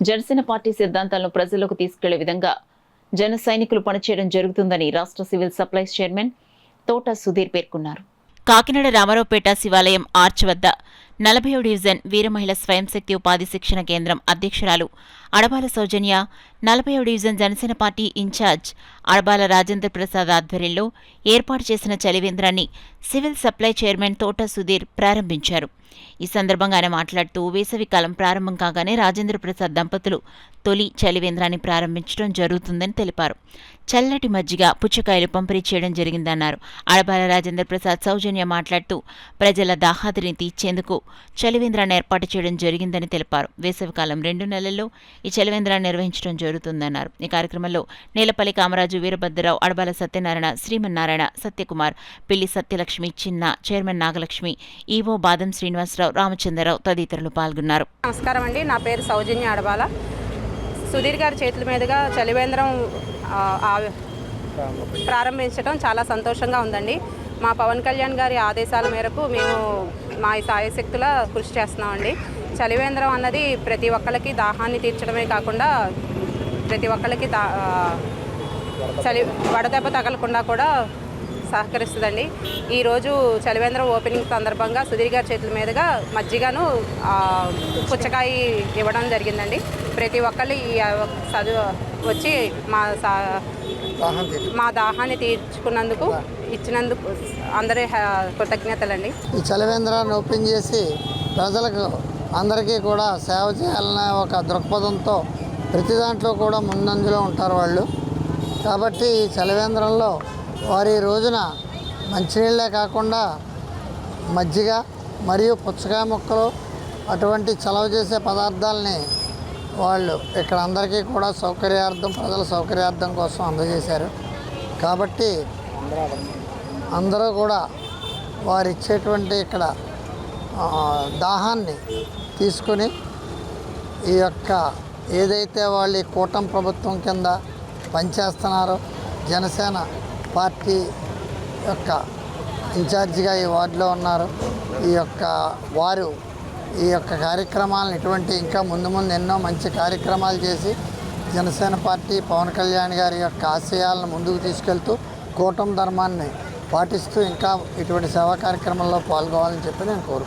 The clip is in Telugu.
జనసేన పార్టీ సిద్ధాంతాలను ప్రజల్లోకి తీసుకెళ్లే విధంగా జన సైనికులు పనిచేయడం జరుగుతుందని రాష్ట్ర సివిల్ సప్లైస్ చైర్మన్ తోట సుధీర్ పేర్కొన్నారు. కాకినాడ రామారావుపేట శివాలయం ఆర్చ్ వద్ద 40వ డివిజన్ వీర మహిళ స్వయం శక్తి ఉపాధి శిక్షణ కేంద్రం అధ్యక్షురాలు అడబాల సౌజన్య, 40వ division Janasena party incharge Adabala Rajendra Prasad ఆధ్వర్యంలో ఏర్పాటు చేసిన చలివేంద్రాన్ని సివిల్ సప్లై చైర్మన్ తోట సుధీర్ ప్రారంభించారు. ఈ సందర్భంగా ఆయన మాట్లాడుతూ వేసవికాలం ప్రారంభం కాగానే రాజేంద్ర ప్రసాద్ దంపతులు తొలి చలివేంద్రాన్ని ప్రారంభించడం జరుగుతుందని తెలిపారు. చల్లటి మజ్జిగ, పుచ్చకాయలు పంపిణీ చేయడం జరిగిందన్నారు. అడబాల రాజేంద్ర ప్రసాద్ సౌజన్య మాట్లాడుతూ ప్రజల దాహాదిని తీర్చేందుకు చలివేంద్రాన్ని ఏర్పాటు చేయడం జరిగిందని తెలిపారు. వేసవికాలం 2 నెలల్లో ఈ చలివేంద్రాన్ని నిర్వహించడం జరుగుతుందన్నారు. ఈ కార్యక్రమంలో నేలపల్లి కామరాజు, వీరభద్రరావు, అడబాల సత్యనారాయణ, శ్రీమన్నారాయణ, సత్యకుమార్, పిల్లి సత్యలక్ష్మి, చిన్న, చైర్మన్ నాగలక్ష్మి, ఈవో బాదం శ్రీనివాసరావు, రామచంద్రరావు తదితరులు పాల్గొన్నారు. నమస్కారం అండి. నా పేరు సౌజన్య అడబాల. సుధీర్ గారి చేతుల మీదుగా చలివేంద్రం ప్రారంభించడం చాలా సంతోషంగా ఉందండి. మా పవన్ కళ్యాణ్ గారి ఆదేశాల మేరకు మేము మా సాయశక్తుల కృషి చేస్తున్నామండి. చలివేంద్రం అన్నది ప్రతి ఒక్కరికి దాహాన్ని తీర్చడమే కాకుండా ప్రతి ఒక్కరికి వడదెబ్బ తగలకుండా కూడా సహకరిస్తుందండి. ఈరోజు చలివేంద్రం ఓపెనింగ్ సందర్భంగా సుధీర్ గారి చేతుల మీదుగా మజ్జిగను పుచ్చకాయ ఇవ్వడం జరిగిందండి. ప్రతి ఒక్కళ్ళు ఈ వచ్చి మా దాహాన్ని తీర్చుకున్నందుకు ఇచ్చినందుకు అందరి కృతజ్ఞతలండి. ఈ చలివేంద్రాన్ని ఓపెన్ చేసి ప్రజలకు అందరికీ కూడా సేవ చేయాలనే ఒక దృక్పథంతో ప్రతి దాంట్లో కూడా ముందంజలో ఉంటారు వాళ్ళు. కాబట్టి ఈ చలివేంద్రంలో వారి రోజున మంచినీళ్ళే కాకుండా మజ్జిగ మరియు పుచ్చకాయ ముక్కలు అటువంటి చలవ చేసే పదార్థాలని వాళ్ళు ఇక్కడ అందరికీ కూడా సౌకర్యార్థం, ప్రజల సౌకర్యార్థం కోసం అందజేశారు. కాబట్టి అందరూ కూడా వారు ఇచ్చేటువంటి ఇక్కడ దాహాన్ని తీసుకుని ఈ యొక్క ఏదైతే వాళ్ళు కూటమి ప్రభుత్వం కింద పనిచేస్తున్నారో జనసేన పార్టీ యొక్క ఇన్ఛార్జిగా ఈ వార్డులో ఉన్నారు. వారు ఈ యొక్క కార్యక్రమాలను ఇటువంటి ఇంకా ముందు ఎన్నో మంచి కార్యక్రమాలు చేసి జనసేన పార్టీ పవన్ కళ్యాణ్ గారి యొక్క ఆశయాలను ముందుకు తీసుకెళ్తూ కూటమి ధర్మాన్ని పాటిస్తూ ఇంకా ఇటువంటి సేవా కార్యక్రమంలో పాల్గొవాలని చెప్పి నేను కోరుకుంటున్నాను.